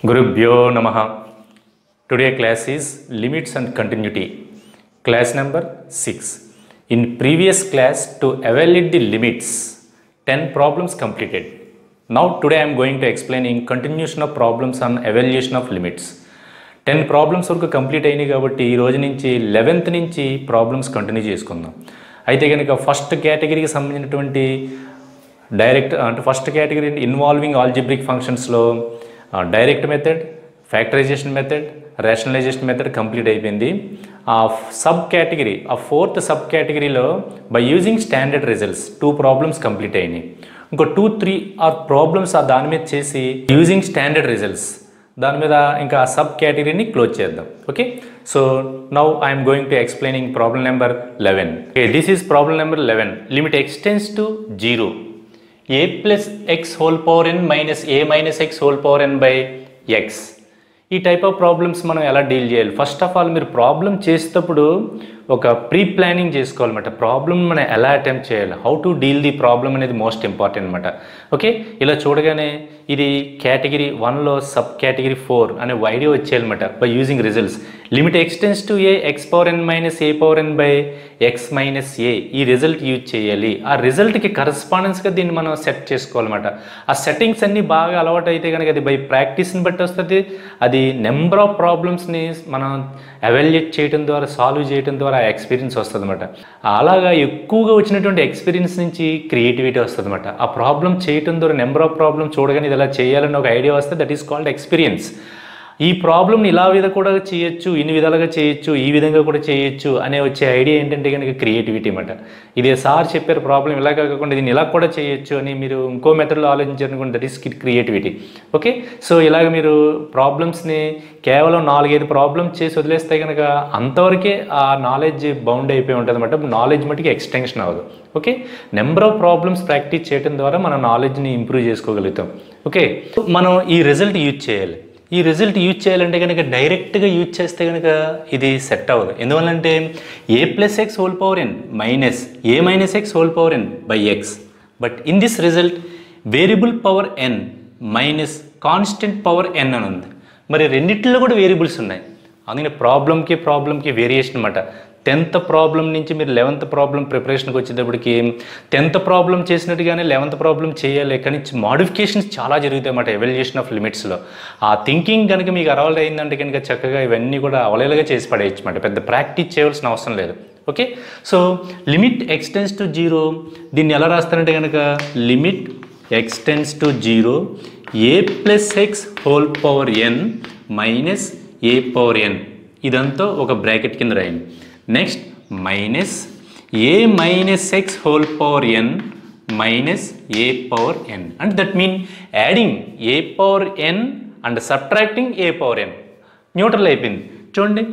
Gurubhyo Namaha. Today class is Limits and Continuity. Class number 6. In previous class to evaluate the limits, 10 problems completed. Now today I am going to explain in continuation of problems on evaluation of limits. 10 problems వరకు complete అయినాయి కాబట్టి ఈ రోజు నుంచి 11th నుంచి problems continue చేసుకుందాం. అయితే కనుక ఫస్ట్ కేటగిరీకి సంబంధించినటువంటి డైరెక్ట్ అంటే ఫస్ట్ కేటగిరీ ఇన్వాల్వింగ్ ఆల్జిబ్రిక్ ఫంక్షన్స్లో direct method, factorization method, rationalization method complete అయిపోయింది. ఆ సబ్ కేటగిరీ ఆ ఫోర్త్ సబ్ కేటగిరీలో by using standard results 2 problems complete అయినాయి. ఇంకో 2-3 ప్రాబ్లమ్స్ దాని మీద చేసి యూజింగ్ స్టాండర్డ్ రిజల్ట్స్ దాని మీద ఇంకా సబ్ కేటగిరీని క్లోజ్ చేద్దాం. Okay, so now I'm going to explaining problem number 11. Okay, this is problem number 11. Limit x tends to 0 a plus x whole power n minus a minus x whole power n by x. ఈ type of problems మనం ఎలా deal చేయాలి? First of all మీరు problem చేసేటప్పుడు ఒక pre planning చేసుకోవాలన్నమాట. Problem మనం ఎలా అటెంప్ట్ చేయాలి, how to deal the problem అనేది మోస్ట్ ఇంపార్టెంట్ అనమాట. ఓకే, ఇలా చూడగానే ఇది కేటగిరీ 1లో సబ్ కేటగిరీ 4 అనే ఐడియా వచ్చేయాలన్నమాట. By using results limit ఎక్స్టెన్స్ to A X power N minus A power N by X minus A, ఈ రిజల్ట్ యూజ్ చేయాలి. ఆ రిజల్ట్కి కరస్పాండెన్స్గా దీన్ని మనం సెట్ చేసుకోవాలన్నమాట. ఆ సెట్టింగ్స్ అన్నీ బాగా అలవాటు అయితే కనుక అది బై ప్రాక్టీస్ని బట్టి వస్తుంది. అది నెంబర్ ఆఫ్ ప్రాబ్లమ్స్ని మనం ఎవాల్యుయేట్ చేయడం ద్వారా, సాల్వ్ చేయడం ద్వారా ఆ ఎక్స్పీరియన్స్ వస్తుంది అనమాట. అలాగా ఎక్కువగా వచ్చినటువంటి ఎక్స్పీరియన్స్ నుంచి క్రియేటివిటీ వస్తుంది అనమాట. ఆ ప్రాబ్లం చేయడం ద్వారా నెంబర్ ఆఫ్ ప్రాబ్లం చూడగానే ఇది ఎలా చేయాలని ఒక ఐడియా వస్తే దట్ ఈస్ కాల్డ్ ఎక్స్పీరియన్స్. ఈ ప్రాబ్లమ్ని ఇలా కూడా చేయొచ్చు, ఇన్ని విధాలుగా చేయొచ్చు, ఈ విధంగా కూడా చేయొచ్చు అనే వచ్చే ఐడియా ఏంటంటే కనుక క్రియేటివిటీ అనమాట. ఇది సార్ చెప్పారు ప్రాబ్లం ఇలా కాకుండా దీన్ని ఇలా కూడా చేయొచ్చు అని మీరు ఇంకో మెథడ్లో ఆలోచించారనుకోండి, that is creativity. Okay, so ఇలాగ మీరు ప్రాబ్లమ్స్ని కేవలం 4-5 ప్రాబ్లమ్స్ చేసి వదిలేస్తే కనుక అంతవరకే ఆ నాలెడ్జ్ బౌండ్ అయిపోయి ఉంటుంది అనమాట. నాలెడ్జ్ మటుకి ఎక్స్టెన్షన్ అవ్వదు. Okay, number of problems practice చేయడం ద్వారా మన నాలెడ్జ్ని ఇంప్రూవ్ చేసుకోగలుగుతాం. ఓకే, మనం ఈ రిజల్ట్ యూజ్ చేయాలి. ఈ రిజల్ట్ యూజ్ చేయాలంటే కనుక డైరెక్ట్గా యూజ్ చేస్తే కనుక ఇది సెట్ అవ్వదు. ఎందువల్లంటే A plus X whole power N minus A minus X whole power N by X, but in this result variable power N minus constant power N అని ఉంది. మరి రెండిట్లో కూడా వేరియబుల్స్ ఉన్నాయి. అందుకని ప్రాబ్లంకి వేరియేషన్ అనమాట. 10th ప్రాబ్లం నుంచి మీరు 11th ప్రాబ్లం ప్రిపరేషన్కి వచ్చేటప్పటికి 10th ప్రాబ్లం చేసినట్టుగానే 11th ప్రాబ్లం చేయాలి. కానీ మాడిఫికేషన్స్ చాలా జరుగుతాయి అన్నమాట ఎవాల్యుయేషన్ ఆఫ్ లిమిట్స్లో. ఆ థింకింగ్ కనుక మీకు అరవల్ అయిందంటే కనుక చక్కగా ఇవన్నీ కూడా అవలేలుగా చేసి పడేయచ్చు అన్నమాట. పెద్ద ప్రాక్టీస్ చేయవలసిన అవసరం లేదు. ఓకే, సో లిమిట్ ఎక్స్టెన్స్ టు 0 దీన్ని ఎలా రాస్తారంటే కనుక limit ఎక్స్టెన్స్ to 0 A plus X whole power N minus A power N, ఇదంతా ఒక బ్రాకెట్ కింద రాయండి. Next minus A minus X whole power N minus A power N, and that mean adding A power N and subtracting A power N. Neutral అయిపోయింది చూడండి.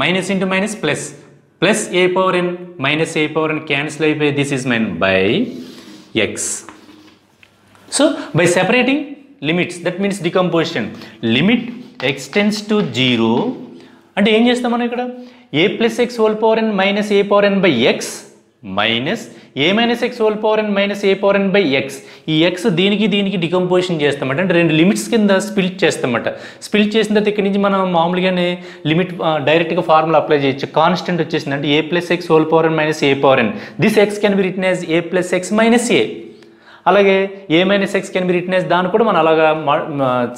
Minus into minus plus A power N minus A power N cancel అయిపోయి this is mine by X. So by separating limits that means decomposition limit ఎక్స్టెన్స్ to 0 అంటే ఏం చేస్తాం మనం ఇక్కడ A plus X whole power N minus A power N by X minus A minus X whole power N minus A power N by X. ఈ X దీనికి decomposition చేస్తామంట, అంటే 2 limits కింద స్ప్లిట్ చేస్తామంట. స్ప్లిట్ చేసిన తర్వాత ఇక్కడ నుంచి మనం మామూలుగానే లిమిట్ డైరెక్ట్గా ఫార్ములా అప్లై చేయొచ్చు. కాన్స్టెంట్ వచ్చేసింది అంటే A plus X whole power N minus A power N. This X can be written as A plus X minus A. అలాగే A minus X can be written as, దాన్ని కూడా మనం అలాగా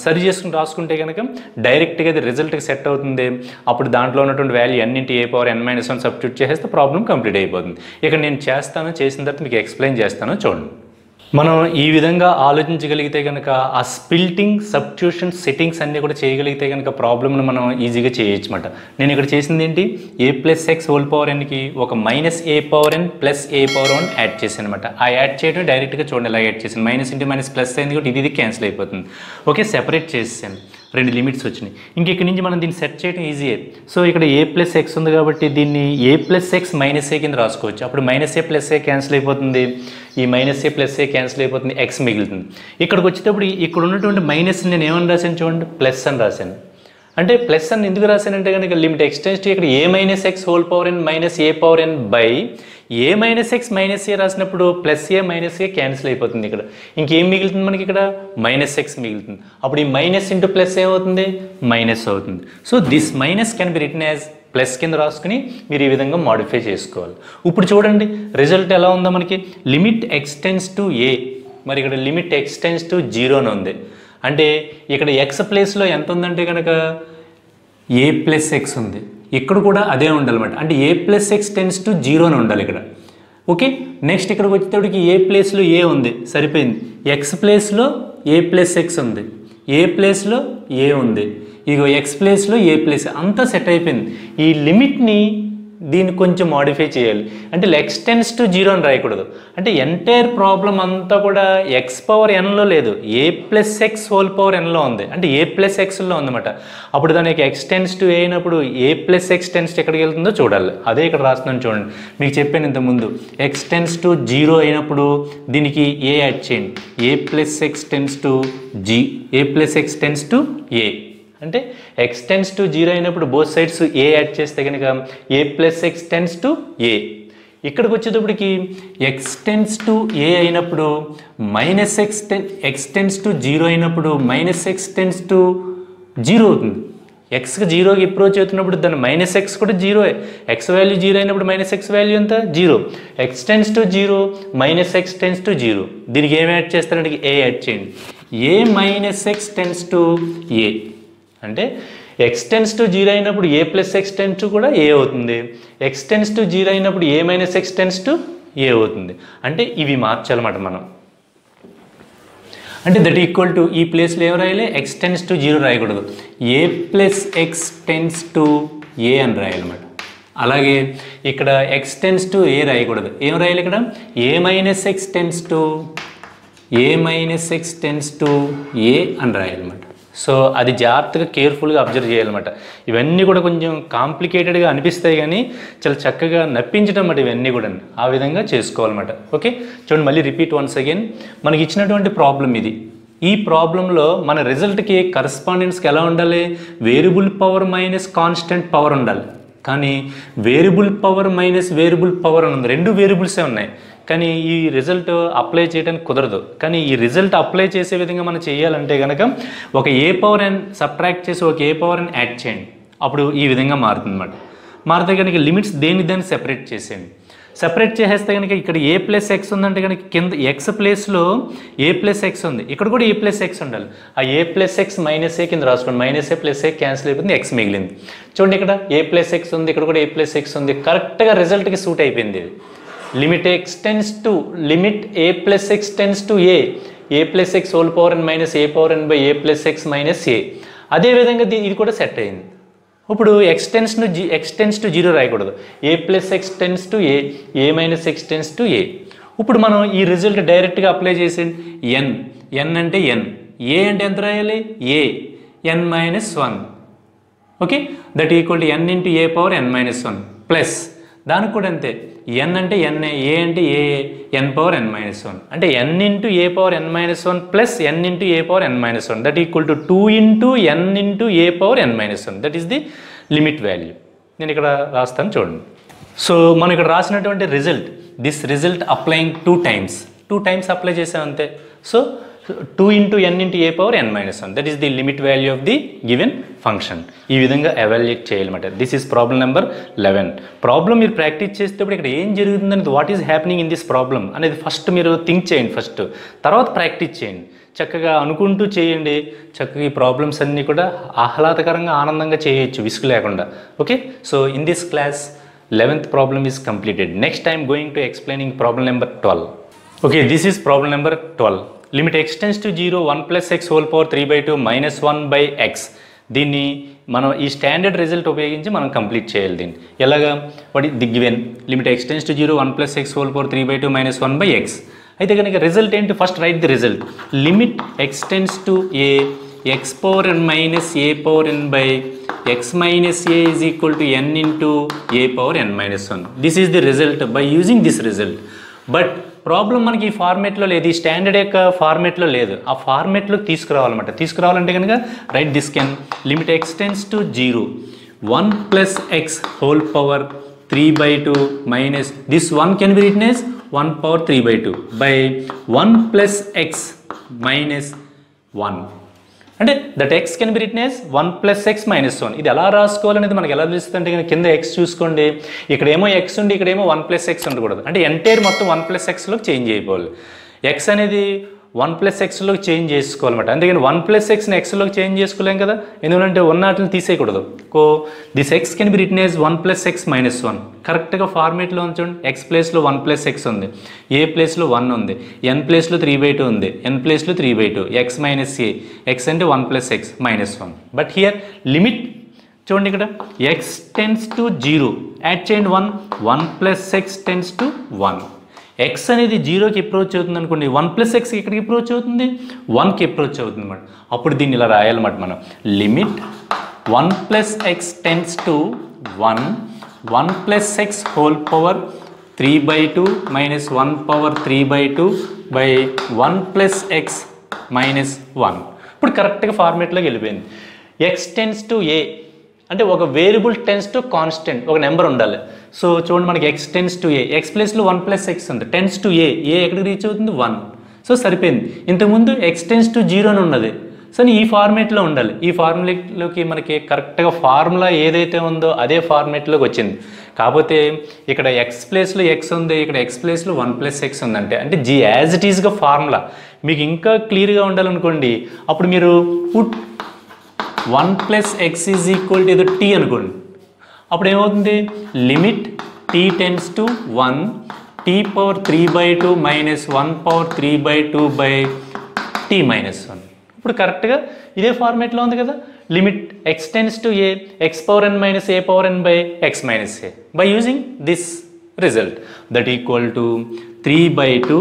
సరి చేసుకుని రాసుకుంటే కనుక డైరెక్ట్గా అది రిజల్ట్కి సెట్ అవుతుంది. అప్పుడు దాంట్లో ఉన్నటువంటి వాల్యూ ఎన్నింటి ఏ పవర్ ఎన్ మైనస్ 1 సబ్స్టిట్యూట్ చేస్తే ప్రాబ్లం కంప్లీట్ అయిపోతుంది. ఇక్కడ నేను చేసిన తర్వాత మీకు ఎక్స్ప్లెయిన్ చేస్తాను చూడండి. మనం ఈ విధంగా ఆలోచించగలిగితే కనుక ఆ స్ప్లిటింగ్ సబ్స్టిట్యూషన్ సెట్టింగ్స్ అన్నీ కూడా చేయగలిగితే కనుక ప్రాబ్లమ్ను మనం ఈజీగా చేయొచ్చు అన్నమాట. నేను ఇక్కడ చేసింది ఏంటి, ఏ ప్లస్ ఎక్స్ హోల్ పవర్ ఎన్కి ఒక minus A power N plus A power 1 add చేశాను అనమాట. ఆ యాడ్ చేయడం డైరెక్ట్గా చూడండి ఎలా యాడ్ చేశాను. మైనస్ ఇంటూ మైనస్ ప్లస్ అయింది కాబట్టి ఇది క్యాన్సిల్ అయిపోతుంది. ఓకే, సెపరేట్ చేసాను, 2 లిమిట్స్ వచ్చినాయి. ఇంకెక్కడి నుంచి మనం దీన్ని సెట్ చేయడం ఈజీయే. సో ఇక్కడ ఏ ప్లస్ ఎక్స్ ఉంది కాబట్టి దీన్ని ఏ ప్లస్ ఎక్స్ మైనస్ ఏ కింద రాసుకోవచ్చు. అప్పుడు minus a plus A cancel అయిపోతుంది, ఈ minus a plus A cancel అయిపోతుంది, ఎక్స్ మిగులుతుంది. ఇక్కడికి వచ్చేటప్పుడు ఇక్కడ ఉన్నటువంటి మైనస్ నేను ఏమని రాశాను చూడండి, ప్లస్ అని రాశాను. అంటే ప్లస్ అని ఎందుకు రాశానంటే కనుక లిమిట్ ఎక్స్టెన్స్ టు ఇక్కడ a minus X whole power N minus A power N by a minus x minus a రాసినప్పుడు plus a minus a cancel అయిపోతుంది. ఇక్కడ ఇంకేం మిగులుతుంది మనకి, ఇక్కడ మైనస్ ఎక్స్ మిగులుతుంది. అప్పుడు ఈ మైనస్ ఇంటూ ప్లస్ ఏమవుతుంది, మైనస్ అవుతుంది. So this minus can be written as plus కింద రాసుకుని మీరు ఈ విధంగా మాడిఫై చేసుకోవాలి. ఇప్పుడు చూడండి రిజల్ట్ ఎలా ఉందో మనకి, లిమిట్ ఎక్స్టెన్స్ టు ఏ, మరి ఇక్కడ లిమిట్ ఎక్స్టెన్స్ టు 0 అని ఉంది. అంటే ఇక్కడ ఎక్స్ ప్లేస్లో ఎంత ఉందంటే కనుక ఏ ప్లస్ ఎక్స్ ఉంది, ఇక్కడ కూడా అదే ఉండాలన్నమాట. అంటే A plus x tends to 0 అని ఉండాలి ఇక్కడ. ఓకే, నెక్స్ట్ ఇక్కడికి వచ్చేటప్పటికి ఏ ప్లేస్లో ఏ ఉంది, సరిపోయింది. ఎక్స్ ప్లేస్లో ఏ ప్లస్ ఎక్స్ ఉంది, ఏ ప్లేస్లో ఏ ఉంది, ఇగో ఎక్స్ ప్లేస్లో ఏ ప్లేస్, అంతా సెట్ అయిపోయింది. ఈ లిమిట్ని దీన్ని కొంచెం మాడిఫై చేయాలి. అంటే ఎక్స్ టెన్స్ టు 0 అని రాయకూడదు. అంటే ఎంటైర్ ప్రాబ్లం అంతా కూడా ఎక్స్ పవర్ ఎన్లో లేదు, ఏ ప్లస్ ఎక్స్ హోల్ పవర్ ఎన్లో ఉంది. అంటే ఏ ప్లస్ ఎక్స్లో ఉందన్నమాట. అప్పుడు దానికి ఎక్స్ టెన్స్ టు ఏ అయినప్పుడు ఏ ప్లస్ ఎక్స్ టెన్స్ ఎక్కడికి వెళ్తుందో చూడాలి. అదే ఇక్కడ రాస్తున్నాను చూడండి. మీకు చెప్పాను ఇంతకుముందు, ఎక్స్ టెన్స్ టు 0 అయినప్పుడు దీనికి ఏ యాడ్ చేయండి. A plus x tends to A plus x tends to a అంటే ఎక్స్ టెన్స్ టు 0 అయినప్పుడు బోత్ సైడ్స్ ఏ యాడ్ చేస్తే కనుక ఏ ప్లస్ ఎక్స్ టెన్స్ టు ఏ. ఇక్కడికి వచ్చేటప్పటికి ఎక్స్ టెన్స్ టు ఏ అయినప్పుడు మైనస్ ఎక్స్ టెన్స్ టు 0 అయినప్పుడు minus x tends to 0 అవుతుంది. ఎక్స్కి 0కి అప్రోచ్ అవుతున్నప్పుడు దాని మైనస్ ఎక్స్ కూడా 0. ఎక్స్ వాల్యూ 0 అయినప్పుడు మైనస్ ఎక్స్ వాల్యూ ఎంత 0. X tends to 0 minus x tends to 0. దీనికి ఏం యాడ్ చేస్తారంటే ఏ యాడ్ చేయండి. ఏ minus x tends to a అంటే ఎక్స్ టెన్స్ టు 0 అయినప్పుడు ఏ ప్లస్ ఎక్స్ టెన్స్ టు కూడా ఏ అవుతుంది. ఎక్స్ టెన్స్ టు 0 అయినప్పుడు ఏ మైనస్ ఎక్స్ టెన్స్ టు ఏ అవుతుంది. అంటే ఇవి మార్చాలన్నమాట మనం. అంటే దట్ ఈక్వల్ టు ఈ ప్లేస్లో ఏం రాయాలి, ఎక్స్ టెన్స్ టు 0 రాయకూడదు, a plus x tends to ఏ అని రాయాలన్నమాట. అలాగే ఇక్కడ ఎక్స్ టెన్స్ టు ఏ రాయకూడదు, ఏం రాయాలి ఇక్కడ a minus x tends to ఏ అని రాయాలన్నమాట. సో అది జాగ్రత్తగా కేర్ఫుల్గా అబ్జర్వ్ చేయాలన్నమాట. ఇవన్నీ కూడా కొంచెం కాంప్లికేటెడ్గా అనిపిస్తాయి కానీ చాలా చక్కగా నప్పించడం అన్నమాట. ఇవన్నీ కూడా ఆ విధంగా చేసుకోవాలన్నమాట. ఓకే, చూడండి మళ్ళీ రిపీట్ వన్స్ అగైన్. మనకి ఇచ్చినటువంటి ప్రాబ్లం ఇది. ఈ ప్రాబ్లంలో మన రిజల్ట్కి కరస్పాండెన్స్కి ఎలా ఉండాలి, variable power minus constant power ఉండాలి. కానీ variable power minus variable power అని ఉంది, రెండు వేరియబుల్సే ఉన్నాయి. కానీ ఈ రిజల్ట్ అప్లై చేయడానికి కుదరదు. కానీ ఈ రిజల్ట్ అప్లై చేసే విధంగా మనం చేయాలంటే కనుక ఒక ఏ పవర్ ఎన్ సబ్ట్రాక్ట్ చేసి ఒక ఏ పవర్ ఎన్ యాడ్ చేయండి. అప్పుడు ఈ విధంగా మారుతుంది అన్నమాట. మారితే కనుక లిమిట్స్ దాన్ని సెపరేట్ చేసేయండి. సెపరేట్ చేసేస్తే కనుక ఇక్కడ ఏ ప్లస్ ఎక్స్ ఉందంటే కనుక కింద ఎక్స్ ప్లేస్లో ఏ ప్లస్ ఎక్స్ ఉంది, ఇక్కడ కూడా ఏ ప్లస్ ఎక్స్ ఉండాలి. ఆ ఏ ప్లస్ ఎక్స్ మైనస్ ఏ కింద రాసుకోండి. Minus a plus A cancel అయిపోయింది, ఎక్స్ మిగిలింది. చూడండి ఇక్కడ ఏ ప్లస్ ఎక్స్ ఉంది, ఇక్కడ కూడా ఏ ప్లస్ ఎక్స్ ఉంది. కరెక్ట్గా రిజల్ట్కి సూట్ అయిపోయింది ఇది. Limit X tends to limit a plus x tends to A plus X whole power N minus A power N by a plus X minus a. అదేవిధంగా ఇది కూడా సెట్ అయింది. ఇప్పుడు ఎక్స్ టెన్స్ టు 0 రాయకూడదు, a plus x tends to A minus x tends to a. ఇప్పుడు మనం ఈ result డైరెక్ట్గా అప్లై చేసేయండి. ఎన్ అంటే ఎన్, ఏ అంటే ఎంత రాయాలి, a n minus 1. Okay, that equal to n into a power N minus 1 plus దానికి కూడా అంతే, ఎన్ అంటే ఎన్ఏ, ఏ అంటే ఏ ఎన్ పవర్ ఎన్ మైనస్ 1. అంటే n into a power N minus 1 plus n into a power N minus 1 that equal to 2 into n into a power N minus 1. That is the limit value. నేను ఇక్కడ రాస్తాను చూడండి. సో మనం ఇక్కడ రాసినటువంటి result, this result applying 2 times apply చేసాం అంతే. So 2 into n into a power N minus 1 that is the limit value of the given function. ఈ విధంగా ఎవాల్యుయేట్ చేయాలన్నమాట. This is problem number 11. Problem మీరు ప్రాక్టీస్ చేసేటప్పుడు ఇక్కడ ఏం జరుగుతుందనేది, what is happening in this problem అనేది ఫస్ట్ మీరు థింక్ చేయండి. ఫస్ట్ తర్వాత ప్రాక్టీస్ చేయండి. చక్కగా అనుకుంటూ చేయండి. చక్కగా ఈ ప్రాబ్లమ్స్ అన్నీ కూడా ఆహ్లాదకరంగా ఆనందంగా చేయొచ్చు విసుగు లేకుండా. Okay, so in this class 11th problem is completed. Next I am going to explaining problem number 12. Okay, this is problem number 12. Limit x tends to 0 1 plus x whole power 3/2 minus 1 by x. దీన్ని మనం ఈ standard result ఉపయోగించి మనం complete చేయాలి. దీన్ని ఎలాగా, what the given limit x tends to 0 1 plus x whole power 3/2 minus 1 by x. అయితే కనుక రిజల్ట్ ఏంటి, first right the result. Limit x tends to a x power n minus a power n by x minus a is equal to n into a power n minus 1. This is the result by using this result. But problem మనకి ఈ ఫార్మేట్లో లేదు, ఈ standard యొక్క ఫార్మేట్లో లేదు. ఆ ఫార్మేట్లోకి తీసుకురావాలన్నమాట. తీసుకురావాలంటే కనుక right this can limit x tends to 0 1 plus X whole power 3/2 minus this 1 can be written as 1 power 3/2 by 1 plus X minus 1 అంటే that X can be written as 1 plus X minus 1. ఇది ఎలా రాసుకోవాలనేది మనకి ఎలా తెలుస్తుంది అంటే కింద X చూసుకోండి, ఇక్కడేమో ఎక్స్ ఉండి ఇక్కడేమో 1 ప్లస్ ఎక్స్ ఉండకూడదు. అంటే ఎంటైర్ మొత్తం 1 ప్లస్ ఎక్స్లోకి చేంజ్ అయిపోవాలి. ఎక్స్ అనేది 1 ప్లస్ ఎక్స్లోకి చేంజ్ చేసుకోవాలన్నమాట. అందుకని 1 ప్లస్ ఎక్స్ని ఎక్స్లోకి చేంజ్ చేసుకోలేం కదా, ఎందుకంటే ఉన్నట్లని తీసేయకూడదు. This X can be written as 1 plus X minus 1. కరెక్ట్గా ఫార్మేట్లో ఉంచండి. ఎక్స్ ప్లేస్లో 1 ప్లస్ ఎక్స్ ఉంది, ఏ ప్లేస్లో 1 ఉంది, ఎన్ ప్లేస్లో 3/2 ఉంది, ఎన్ ప్లేస్లో 3/2, ఎక్స్ మైనస్ ఏ, ఎక్స్ అంటే 1 plus X minus 1. But here limit చూడండి, ఇక్కడ ఎక్స్ టెన్స్ టు 0 యాడ్ చేయండి 1 plus x tends to 1. X అనేది 0కి అప్రోచ్ అవుతుంది అనుకోండి, 1 ప్లస్ ఎక్స్ ఎక్కడికి అప్రోచ్ అవుతుంది, 1కి అప్రోచ్ అవుతుంది అన్నమాట. అప్పుడు దీన్ని ఇలా రాయాలన్నమాట మనం. Limit 1 plus x tends to 1 plus X whole power 3/2 minus 1 power 3/2 by 1 plus X minus 1. ఇప్పుడు కరెక్ట్గా ఫార్మేట్లోకి వెళ్ళిపోయింది. ఎక్స్ టెన్స్ టు ఏ అంటే ఒక వేరియబుల్ టెన్స్ టు కాన్స్టెంట్, ఒక నెంబర్ ఉండాలి. సో చూడండి, మనకి X tends to A, X ప్లేస్లో 1 ప్లస్ ఎక్స్ ఉంది, టెన్స్ టు ఏ, ఏ ఎక్కడికి రీచ్ అవుతుంది 1. సో సరిపోయింది. ఇంతకుముందు ఎక్స్ టెన్స్ టు 0 అని ఉన్నది. సో ఈ ఫార్మేట్లో ఉండాలి. ఈ ఫార్ములాలోకి మనకి కరెక్ట్గా ఫార్ములా ఏదైతే ఉందో అదే ఫార్మేట్లోకి వచ్చింది. కాకపోతే ఇక్కడ ఎక్స్ ప్లేస్లో ఎక్స్ ఉంది, ఇక్కడ ఎక్స్ ప్లేస్లో 1 ప్లస్ ఎక్స్ ఉందంటే అంటే జీ యాజ్ ఇట్ ఈస్గా ఫార్ములా. మీకు ఇంకా క్లియర్గా ఉండాలనుకోండి, అప్పుడు మీరు put 1 plus X is equal to ఏదో టీ అనుకోండి. అప్పుడు ఏమవుతుంది, limit T tends to 1 T power 3/2 minus 1 power 3/2 by T minus 1. ఇప్పుడు కరెక్ట్గా ఇదే ఫార్మేట్లో ఉంది కదా. Limit X tends to A X power N minus A power N by X minus A by using this result that equal to 3/2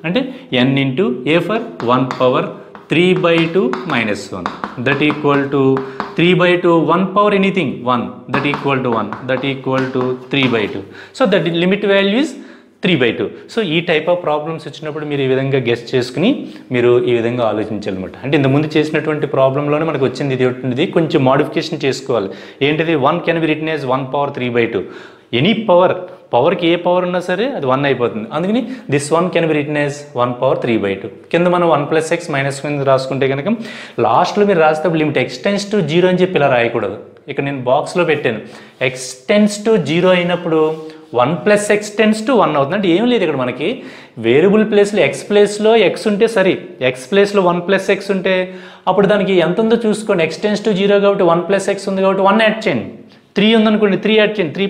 అంటే n into a for 1 power 3/2 minus 1 that equal to 3/2 1 power anything 1 that equal to 1 that equal to 3/2. So that limit value is 3/2. So ఈ type of problems వచ్చినప్పుడు మీరు ఈ విధంగా guess చేసుకుని మీరు ఈ విధంగా ఆలోచించాలన్నమాట. అంటే ఇంతకుముందు చేసినటువంటి ప్రాబ్లంలోనే మనకు వచ్చింది ఇది కొంచెం మోడిఫికేషన్ చేసుకోవాలి. ఏంటిది 1 can be written as 1 power 3/2. Any పవర్కి ఏ పవర్ ఉన్నా సరే అది 1 అయిపోతుంది. అందుకని this 1 can be written as 1 power 3/2. కింద మనం 1 ప్లస్ ఎక్స్ మైనస్ 1 రాసుకుంటే కనుక లాస్ట్లో మీరు రాసేటప్పుడు లిమిట్ ఎక్స్ టెన్స్ టు 0 అని చెప్పి ఇలా రాయకూడదు. ఇక్కడ నేను బాక్స్లో పెట్టాను. ఎక్స్ టెన్స్ టు 0 అయినప్పుడు 1 ప్లస్ ఎక్స్ టెన్స్ టు 1 అవుతుంది. అంటే ఏం లేదు, ఇక్కడ మనకి వేరియబుల్ ప్లేస్లో ఎక్స్ ప్లేస్లో ఎక్స్ ఉంటే సరే, ఎక్స్ ప్లేస్లో 1 ప్లస్ ఎక్స్ ఉంటే అప్పుడు దానికి ఎంత ఉందో చూసుకోండి. ఎక్స్ టెన్స్ టు 0 కాబట్టి 1 ప్లస్ ఎక్స్ ఉంది కాబట్టి 1 యాడ్ చేయండి. 3 ఉందనుకోండి, 3 యాడ్ చేయండి. 3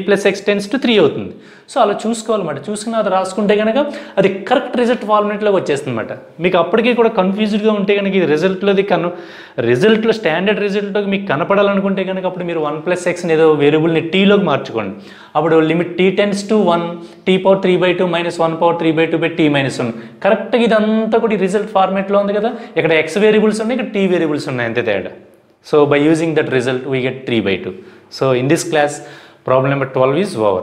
ప్లస్ ఎక్స్ టెన్స్ టు 3 అవుతుంది. సో అలా చూసుకోవాలన్నమాట. చూసుకుని అది రాసుకుంటే కనుక అది కరెక్ట్ రిజల్ట్ ఫార్మేట్లోకి వచ్చేస్తుంది అనమాట. మీకు అప్పటికీ కూడా కన్ఫ్యూజ్డ్గా ఉంటే కనుక ఇది రిజల్ట్లో స్టాండర్డ్ రిజల్ట్లోకి మీకు కనపడాలనుకుంటే కనుక అప్పుడు మీరు 1 ప్లస్ ఎక్స్ని ఏదో వేరియబుల్ని టీలోకి మార్చుకోండి. అప్పుడు limit T tends to 1 T power 3/2 minus 1 power 3/2 by T minus 1. కరెక్ట్గా ఇదంతా కూడా ఈ రిజల్ట్ ఫార్మేట్లో ఉంది కదా. ఇక్కడ ఎక్స్ వేరియబుల్స్ ఉన్నాయి, ఇక్కడ టీ వేరియబుల్స్ ఉన్నాయి, అంతే తేడా. So by using that result we get 3/2. So in this class problem number 12 is over.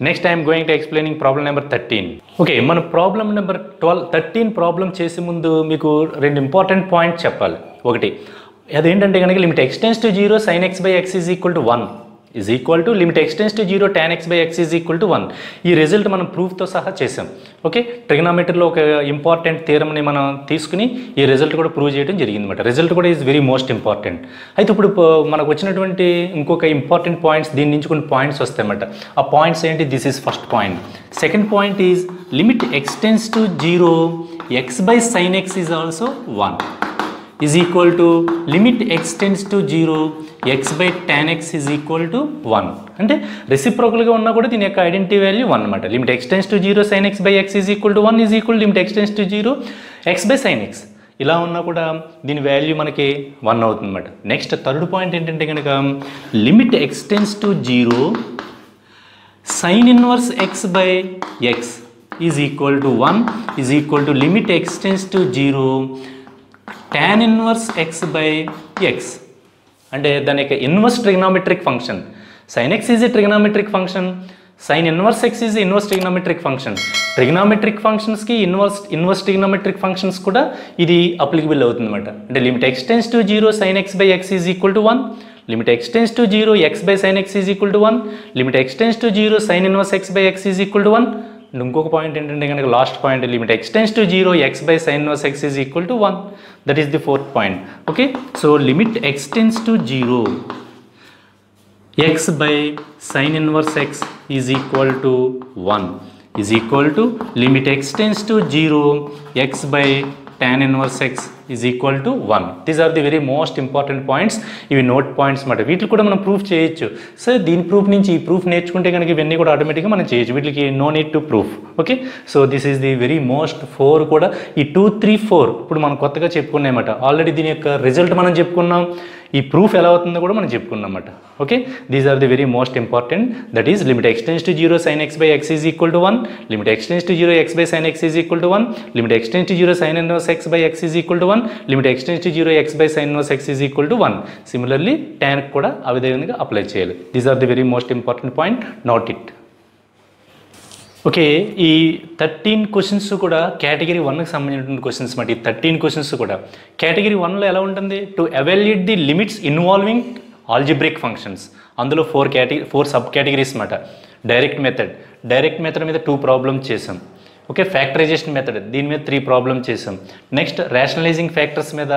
Next I am going to explaining problem number 13. Okay, మన problem number 13 ప్రాబ్లం చేసే ముందు మీకు 2 important points చెప్పాలి. ఒకటి అదేంటంటే కనుక limit X tends to 0 sin x by x is equal to 1 is equal to limit X tends to 0 tan x by x is equal to 1. ఈ result మనం ప్రూఫ్తో సహా చేసాం. ఓకే, ట్రిగనామెట్రీలో ఒక ఇంపార్టెంట్ థియరమ్ని మనం తీసుకుని ఈ రిజల్ట్ కూడా ప్రూవ్ చేయడం జరిగిందన్నమాట. రిజల్ట్ కూడా ఈజ్ వెరీ మోస్ట్ ఇంపార్టెంట్. అయితే ఇప్పుడు మనకు వచ్చినటువంటి ఇంకొక ఇంపార్టెంట్ పాయింట్స్, దీని నుంచి కొన్ని పాయింట్స్ వస్తాయన్నమాట. ఆ పాయింట్స్ ఏంటి? This is first point. Second point is limit X tends to 0 x by sin x is also 1 is equal to limit x tends to 0 x by tan x is equal to 1. అంటే రెసిప్రోకల్గా ఉన్నా కూడా దీని యొక్క identity value 1 అనమాట. Limit x tends to 0 sin x by x is equal to 1 is equal to limit x tends to 0 x by sin x. ఇలా ఉన్నా కూడా దీని వాల్యూ మనకి 1 అవుతుంది అనమాట. నెక్స్ట్ థర్డ్ పాయింట్ ఏంటంటే కనుక limit x tends to 0 sin inverse x by x is equal to 1 is equal to limit x tends to 0 tan inverse x by x. అంటే దాని యొక్క inverse trigonometric function. sin x is a trigonometric function, sine inverse X is inverse trigonometric function. Trigonometric ఫంక్షన్స్కి inverse trigonometric functions కూడా ఇది applicable అవుతుంది అనమాట. అంటే limit X tends to 0 sine X by X is equal to 1, limit X tends to 0 X by sine X is equal to 1, limit X tends to 0 sine inverse x by X is equal to 1. ఇంకొక point ఏంటంటే కనుక last point limit X tends to 0 X by sine inverse X is equal to 1. That is the fourth point. Okay, so limit X tends to 0 x by sin inverse x is equal to 1 is equal to limit x tends to 0 x by tan inverse x is equal to 1. These are the very most important points. ఇవి note points మాట. వీటిని కూడా మనం proof చేయొచ్చు. So దీని proof నుంచి ఈ proof నేర్చుకుంటే కనుక ఇవన్నీ కూడా ఆటోమేటిక్గా మనం చేయొచ్చు. వీటికి no need to proof. Okay, so this is the very most 4 కూడా ఈ 2, 3, 4 ఇప్పుడు మనం కొత్తగా చెప్పుకున్నాయన్నమాట. ఆల్రెడీ దీని యొక్క రిజల్ట్ మనం చెప్పుకున్నాం, ఈ ప్రూఫ్ ఎలా అవుతుందో కూడా మనం చెప్పుకున్నామన్నమాట. Okay, these are the very most important. That is limit X tends to 0 sine X by X is equal to 1, limit X tends to 0 X by sine X is equal to 1, limit X tends to 0 sine inverse x by X is equal to 1, limit X tends to 0 X by sine inverse X is equal to 1. Similarly tan కూడా ఆ విధంగా apply చేయాలి. These are the very most important point. Note it. Okay, ఈ 13 questions కూడా category 1కి సంబంధించిన questions మాట. ఈ 13 క్వశ్చన్స్ కూడా కేటగిరీ 1లో ఎలా ఉంటుంది? To evaluate the limits involving algebraic functions. అందులో 4 సబ్ కేటగిరీస్ మాట. డైరెక్ట్ మెథడ్ మీద 2 ప్రాబ్లమ్స్ చేసాం. ఓకే, ఫ్యాక్టరైజేషన్ మెథడ్ దీని మీద 3 ప్రాబ్లమ్స్ చేసాం. నెక్స్ట్ రేషనలైజింగ్ ఫ్యాక్టర్స్ మీద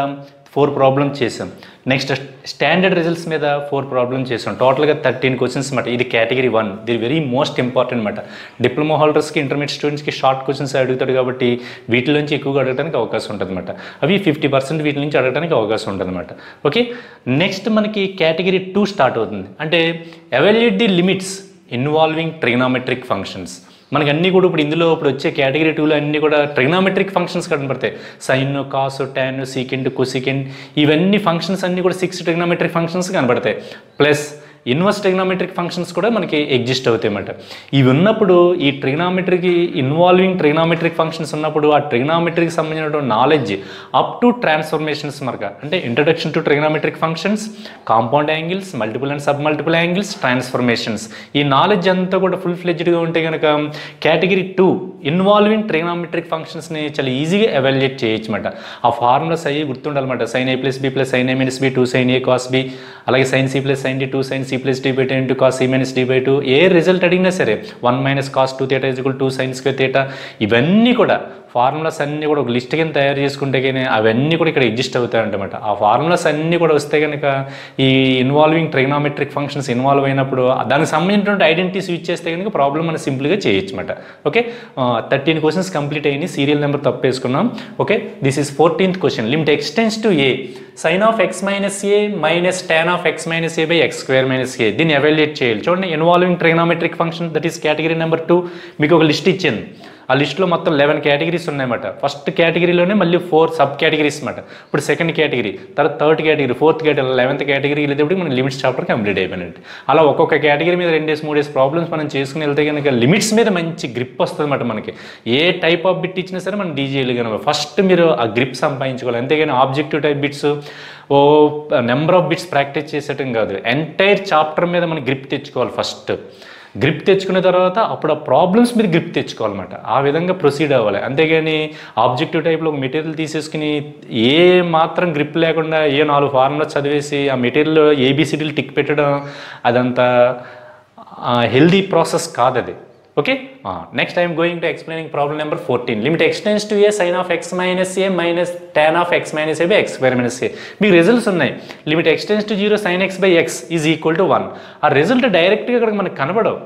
4 ప్రాబ్లమ్స్ చేసాం. నెక్స్ట్ స్టాండర్డ్ రిజల్ట్స్ మీద 4 ప్రాబ్లమ్స్ చేసాం. టోటల్గా 13 క్వశ్చన్స్ మాట. ఇది కేటగిరీ 1. ఇది వెరీ మోస్ట్ ఇంపార్టెంట్ మాట. డిప్లొమా హోల్డర్స్కి, ఇంటర్మీడియట్ స్టూడెంట్స్కి షార్ట్ క్వశ్చన్స్ అడుగుతాడు కాబట్టి వీటి నుంచి ఎక్కువగా అడగడానికి అవకాశం ఉంటుంది అనమాట. అవి 50% వీటి నుంచి అడగడానికి అవకాశం ఉంటుంది అనమాట. ఓకే, నెక్స్ట్ మనకి కేటగిరీ 2 స్టార్ట్ అవుతుంది. అంటే evaluate the limits involving trigonometric functions. మనకి అన్నీ కూడా ఇప్పుడు వచ్చే కేటగిరీ 2లో అన్నీ కూడా ట్రిగ్నోమెట్రిక్ ఫంక్షన్స్ కనబడతాయి. Sine, cos, tan, secant, cosecant ఇవన్నీ ఫంక్షన్స్ అన్నీ కూడా 6 ట్రిగ్నోమెట్రిక్ ఫంక్షన్స్ కనబడతాయి. ప్లస్ ఇన్వర్స్ ట్రిగ్నోమెట్రిక్ ఫంక్షన్స్ కూడా మనకి ఎగ్జిస్ట్ అవుతాయి అన్నమాట. ఇవి ఉన్నప్పుడు ఈ ట్రిగ్నోమెట్రీకి ఇన్వాల్వింగ్ ట్రిగ్నోమెట్రిక్ ఫంక్షన్స్ ఉన్నప్పుడు ఆ ట్రిగ్నోమెట్రీకి సంబంధించిన నాలెడ్జ్ అప్ టు ట్రాన్స్ఫర్మేషన్స్ మనక. అంటే introduction to trigonometric functions, compound angles, multiple and sub multiple angles, transformations, ఈ నాలెడ్జ్ అంతా కూడా ఫుల్ ఫ్లెడ్జ్డ్గా ఉంటే కనుక కేటగిరీ 2 ఇన్వాల్వింగ్ ట్రిగ్నోమెట్రిక్ ఫంక్షన్స్ని చాలా ఈజీగా ఎవాల్యుయేట్ చేయొచ్చు అనమాట. ఆ ఫార్ములాస్ అయ్యి గుర్తుండాలన్నమాట. Sine a plus b plus sine a minus b 2 sine a cos b, అలాగే sine c plus sine d 2 sine c plus d by 10 into cos c minus d by 2. ఏ result అడిగినా సరే 1 minus cos 2 θ is equal 2 sine square θ. ఇవన్నీ కూడా formulas అన్నీ కూడా ఒక list కింద తయారు చేసుకుంటే కానీ అవన్నీ కూడా ఇక్కడ ఎగ్జిస్ట్ అవుతాయంటమాట. ఆ ఫార్ములాస్ అన్నీ కూడా వస్తే కనుక ఈ ఇన్వాల్వింగ్ ట్రిగ్నోమెట్రిక్ ఫంక్షన్స్ ఇన్వాల్వ్ అయినప్పుడు దానికి సంబంధించినటువంటి ఐడెంటిటీస్ యూజ్ చేస్తే కనుక ప్రాబ్లం మనం సింపుల్గా చేయొచ్చు అనమాట. ఓకే, 13 క్వశ్చన్స్ కంప్లీట్ అయినాయి. సీరియల్ నెంబర్ తప్పేసుకున్నాం. Okay, this is 14th question. Limit X tends to a sine of X minus A minus tan of X minus A by X square minus a. దీన్ని evaluate చేయాలి. చూడండి, involving trigonometric function that is category number 2. మీకు ఒక list ఇచ్చింది. ఆ లిస్ట్లో మొత్తం 11 categories ఉన్నాయన్నమాట. ఫస్ట్ కేటగిరీలోనే మళ్ళీ 4 సబ్ కేటగిరీస్ అనమాట. ఇప్పుడు సెకండ్ కేటగిరీ, తర్వాత third category, fourth category, 11th category వెళ్ళేటప్పుడు మన లిమిట్స్ చాప్టర్ కంప్లీట్ అయిపోయినట్టు. అలా ఒక్కొక్క కేటగిరీ మీద 2 డేస్ 3 డేస్ ప్రాబ్లమ్స్ మనం చేసుకుని వెళ్తే కనుక లిమిట్స్ మీద మంచి గ్రిప్ వస్తుంది అనమాట. మనకి ఏ టైప్ ఆఫ్ బిట్ ఇచ్చినా సరే మనం డీల్ చేయగలం. ఫస్ట్ మీరు ఆ గ్రిప్ సంపాదించుకోవాలి. అంతేగాని objective type bits number of bits practice చేసేయటం కాదు. ఎంటైర్ చాప్టర్ మీద మనం గ్రిప్ తెచ్చుకోవాలి. ఫస్ట్ గ్రిప్ తెచ్చుకున్న తర్వాత అప్పుడు ఆ ప్రాబ్లమ్స్ మీద గ్రిప్ తెచ్చుకోవాలన్నమాట. ఆ విధంగా ప్రొసీడ్ అవ్వాలి. అంతేగాని ఆబ్జెక్టివ్ టైప్లో ఒక మెటీరియల్ తీసేసుకుని ఏ మాత్రం గ్రిప్ లేకుండా 4 ఫార్ములాస్ చదివేసి ఆ మెటీరియల్ ఏబిసిడీలు టిక్ పెట్టడం అదంతా హెల్దీ ప్రాసెస్ కాదు అది. Okay, next I'm going to explaining problem number 14. Limit X tends to a sine of X minus A minus tan of X minus A by X square minus a. మీకు results ఉన్నాయి. Limit X tends to 0 sine X by X is equal to 1. ఆ result డైరెక్ట్గా ఇక్కడ మనకు కనబడవు.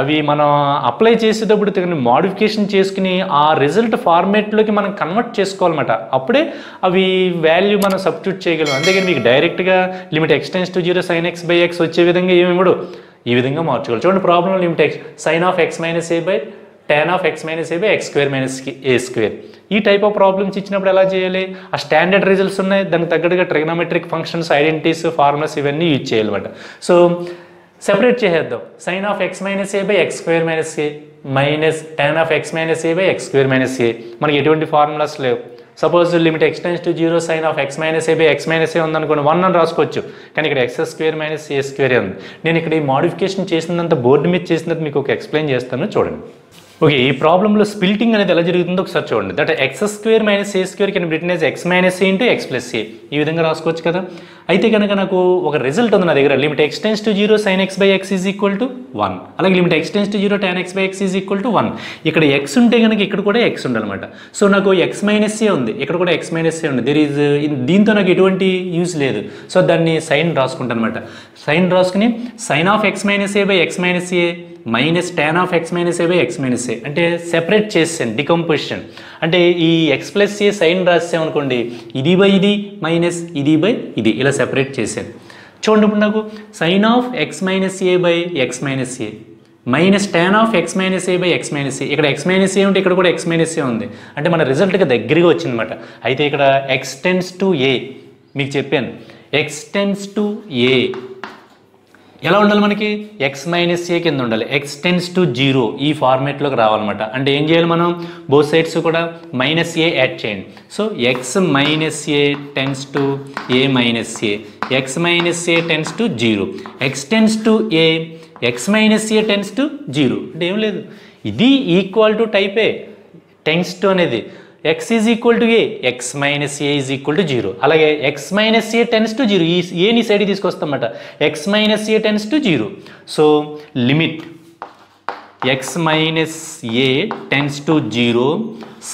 అవి మనం apply చేసేటప్పుడు మోడిఫికేషన్ చేసుకుని ఆ రిజల్ట్ ఫార్మేట్లోకి మనం కన్వర్ట్ చేసుకోవాలన్నమాట. అప్పుడే అవి వాల్యూ మనం సబ్స్టిట్యూట్ చేయగలం. అంతేగాని మీకు డైరెక్ట్గా limit X tends to 0 sine X by X వచ్చే విధంగా ఏమివ్వడు. ఈ విధంగా మార్చుకోవాలి. చూడండి, problem limit X sine of X minus A by tan of X minus A by X square minus A square. ఈ టైప్ ఆఫ్ ప్రాబ్లమ్స్ ఇచ్చినప్పుడు ఎలా చేయాలి? ఆ స్టాండర్డ్ రిజల్ట్స్ ఉన్నాయి, దానికి తగ్గట్టుగా ట్రిగ్నోమెట్రిక్ ఫంక్షన్స్, ఐడెంటిటీస్, ఫార్ములాస్ ఇవన్నీ యూజ్ చేయాలన్నమాట. సో సెపరేట్ చేసేద్దాం. Sine of X minus A by X square minus A minus tan of X minus A by X square minus a. మనకి ఎటువంటి ఫార్ములాస్ లేవు. Suppose limit X tends to 0 sine of X minus A by X minus a ఉందనుకోండి 1 అని రాసుకోవచ్చు, కానీ ఇక్కడ x square minus ఏ square ఉంది. నేను ఇక్కడ ఈ మోడిఫికేషన్ చేసినంత బోర్డు మీద చేసినంత మీకు ఒక ఎక్స్ప్లెయిన్ చేస్తాను చూడండి. ఓకే, ఈ ప్రాబ్లంలో స్ప్లిటింగ్ అనేది ఎలా జరుగుతుందో ఒకసారి చూడండి. That x square minus A square can be written as x minus a into x plus a, ఈ విధంగా రాసుకోవచ్చు కదా. అయితే కనుక నాకు ఒక రిజల్ట్ ఉంది నా దగ్గర, limit X tends to 0 sine X by X is equal to 1, అలాగే limit X tends to 0 tan x by X is equal to 1. ఇక్కడ ఎక్స్ ఉంటే కనుక ఇక్కడ కూడా ఎక్స్ ఉండాలన్నమాట. సో నాకు ఎక్స్ మైనస్ ఏ ఉంది, ఇక్కడ కూడా ఎక్స్ మైనస్ ఏ ఉంది. దీంతో నాకు ఎటువంటి యూజ్ లేదు. సో దాన్ని సైన్ రాసుకుంటాను అనమాట. సైన్ రాసుకుని sine of X minus A by X minus A minus tan of X minus A by X minus a, అంటే సెపరేట్ చేసాను, డికంపోజిషన్. అంటే ఈ ఎక్స్ ప్లస్ ఏ సైన్ రాసామనుకోండి, ఇది బై ఇది మైనస్ ఇది బై ఇది, ఇలా సెపరేట్ చేశాను. చూడండి ఇప్పుడు నాకు sine of X minus A by X minus A minus tan of X minus A by X minus a, ఇక్కడ ఎక్స్ మైనస్ ఏ ఉంటే ఇక్కడ కూడా ఎక్స్ మైనస్ ఏ ఉంది, అంటే మన రిజల్ట్కి దగ్గరగా వచ్చిందన్నమాట. అయితే ఇక్కడ ఎక్స్ టెన్స్ టు ఏ మీకు చెప్పాను, ఎక్స్ టెన్స్ టు ఏ ఎలా ఉండాలి మనకి, ఎక్స్ మైనస్ ఏ కింద ఉండాలి. ఎక్స్ టెన్స్ టు 0 ఈ ఫార్మేట్లోకి రావాలన్నమాట. అంటే ఏం చేయాలి మనం, బోత్ సైడ్స్ కూడా మైనస్ ఏ యాడ్ చేయండి. So X minus a tends to A minus A, X minus a tends to 0, X tends to A, X minus a tends to 0. అంటే ఏం లేదు, ఇది ఈక్వల్ టు టైపే టెన్స్ టు అనేది. X is equal to A, X minus A is equal to 0, అలాగే X minus a tends to 0, ఈ ఏని సైడ్కి తీసుకొస్తామన్నమాట. X minus a tends to 0. So limit x minus a tends to 0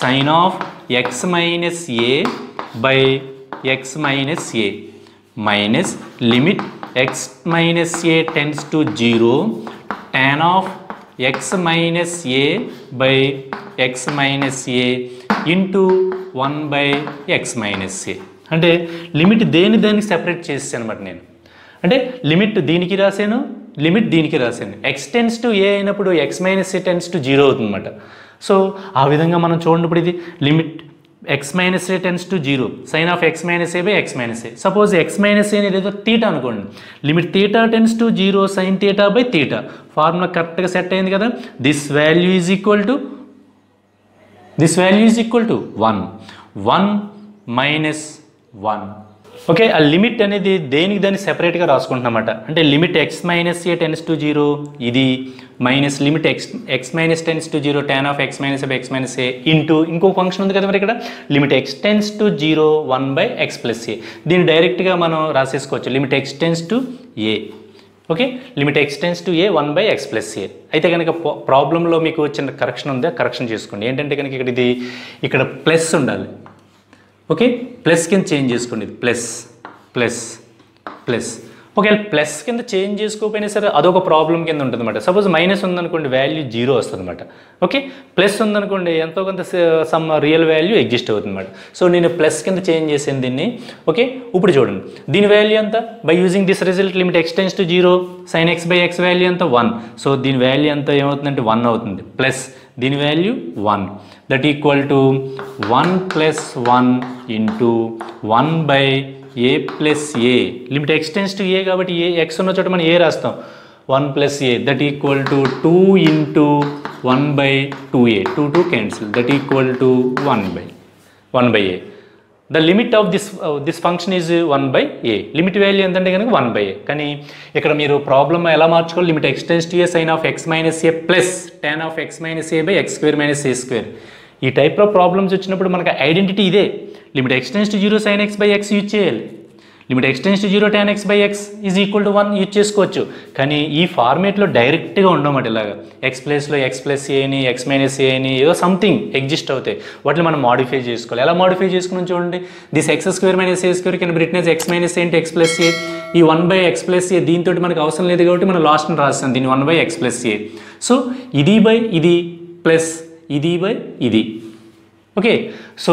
sine of X minus A by X minus A minus limit x minus a tends to 0 tan of X minus A by X minus a into 1 by X minus a. అంటే limit దానికి separate చేసాను అనమాట నేను. అంటే limit దీనికి రాశాను, limit దీనికి రాశాను. ఎక్స్ టెన్స్ టు ఏ అయినప్పుడు x minus a tends to 0 అవుతుందన్నమాట. సో ఆ విధంగా మనం చూడండి, ఇప్పుడు ఇది limit x minus a tends to 0 sine of X minus A by X minus a. Suppose x minus a అనేది ఏదో తీటా అనుకోండి, limit theta tends to 0 sine theta by theta, formula కరెక్ట్గా సెట్ అయింది కదా. This value is equal to 1 minus 1. Okay, ఆ limit అనేది దాన్ని సెపరేట్గా రాసుకుంటున్నమాట. అంటే limit x minus a tends to 0 ఇది minus limit x minus tends to 0 tan of X minus by X minus a into ఇంకో ఫంక్షన్ ఉంది కదా మరి ఇక్కడ, limit X tends to 0 1 by x plus a. దీన్ని డైరెక్ట్గా మనం రాసేసుకోవచ్చు, limit X tends to a. Okay, limit X tends to a 1 by x plus a. అయితే కనుక ప్రాబ్లంలో మీకు చిన్న కరెక్షన్ ఉందా, కరెక్షన్ చేసుకోండి. ఏంటంటే కనుక ఇక్కడ ప్లస్ ఉండాలి. ఓకే, ప్లస్ కింద చేంజ్ చేసుకోండి, ఇది ప్లస్ ప్లస్ ప్లస్. ఒకవేళ ప్లస్ కింద చేంజ్ చేసుకోకపోయినా సరే అదొక ప్రాబ్లం కింద ఉంటుంది అనమాట. సపోజ్ మైనస్ ఉందనుకోండి, వాల్యూ 0 వస్తుంది అనమాట. ఓకే, ప్లస్ ఉందనుకోండి, ఎంతో కొంత సమ్ రియల్ వాల్యూ ఎగ్జిస్ట్ అవుతుంది అనమాట. సో నేను ప్లస్ కింద చేంజ్ చేసాను దీన్ని. ఓకే, ఇప్పుడు చూడండి దీని వాల్యూ ఎంత, by using this result limit X tends to 0 sine X by X value ఎంత 1. సో దీని వాల్యూ ఎంత ఏమవుతుందంటే 1 అవుతుంది, ప్లస్ దీని value 1, that equal to 1 plus 1 into 1 by a plus a. Limit X tends to a కాబట్టి a x ఉన్న చోట మనం ఏ రాస్తాం, 1 plus a that equal to 2 into 1 by 2a, 2 cancel, that equal to 1 by a. The limit of this function is 1 by a. Limit value ఎంతంటే కనుక 1 by ఏ. కానీ ఇక్కడ మీరు ప్రాబ్లమ్ ఎలా మార్చుకోవాలి, limit X tends to a sine of X minus a plus tan of X minus A by X square minus A square. ఈ టైప్లో problems వచ్చినప్పుడు మనకు ఐడెంటిటీ ఇదే, limit X tends to 0 sine X by x use చేయాలి, limit X tends to 0 tan x by X is equal to 1 use చేసుకోవచ్చు. కానీ ఈ ఫార్మేట్లో డైరెక్ట్గా ఉండమాట, ఇలాగా ఎక్స్ ప్లేస్లో ఎక్స్ ప్లస్ ఏ అని ఎక్స్ మైనస్ ఏ అని ఏదో సంథింగ్ ఎగ్జిస్ట్ అవుతాయి, వాటిని మనం మాడిఫై చేసుకోవాలి. ఎలా మాడిఫై చేసుకుని చూడండి, this x square minus A square can be written as x minus a into x plus a. ఈ 1 బై ఎక్స్ ప్లస్ ఏ దీంతో మనకు అవసరం లేదు కాబట్టి మనం లాస్ట్ని రాస్తాం దీన్ని 1 by x plus a. So ఇది బై ఇది ప్లస్ ఇది బై ఇది. Okay, so